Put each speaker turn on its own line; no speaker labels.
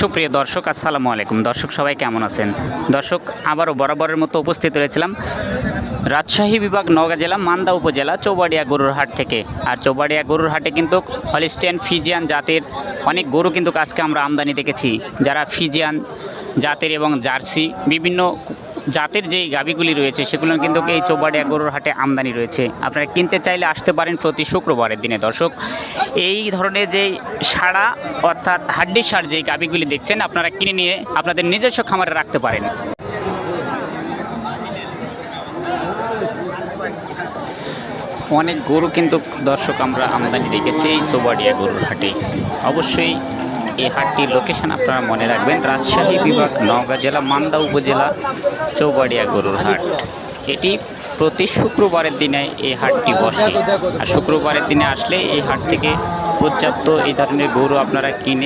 সুপ্রিয় দর্শক, আসসালামু আলাইকুম। দর্শক সবাই কেমন আছেন? দর্শক, আবারও বরাবরের মতো উপস্থিত রয়েছিলাম রাজশাহী বিভাগ, নওগাঁ জেলা, মান্দা উপজেলা, চৌবাড়িয়া গরুর হাট থেকে। আর চৌবাড়িয়া গরুর হাটে কিন্তু হলিস্টিয়ান ফিজিয়ান জাতের অনেক গরু কিন্তু আজকে আমরা আমদানি দেখেছি। যারা ফিজিয়ান জাতের এবং জার্সি বিভিন্ন জাতের যেই গাভীগুলি রয়েছে সেগুলো কিন্তু এই চৌবাড়িয়া গরুর হাটে আমদানি রয়েছে। আপনারা কিনতে চাইলে আসতে পারেন প্রতি শুক্রবারের দিনে। দর্শক, এই ধরনের যেই সাড়া অর্থাৎ হাড্ডির সার যেই গাভীগুলি দেখছেন আপনারা কিনে নিয়ে আপনাদের নিজস্ব খামারে রাখতে পারেন। অনেক গরু কিন্তু দর্শক আমরা আমদানি দেখেছি এই চৌবাড়িয়া গরুর হাটে। অবশ্যই এই হাটটির লোকেশন আপনারা মনে রাখবেন, রাজশাহী বিভাগ, নওগাঁ জেলা, মান্দা উপজেলা, চৌবাড়িয়া গরুর হাট। এটি প্রতি শুক্রবারের দিনে এই হাটটি বসে। আর শুক্রবারের দিনে আসলে এই হাট থেকে পর্যাপ্ত এই ধরনের গরু আপনারা কিনে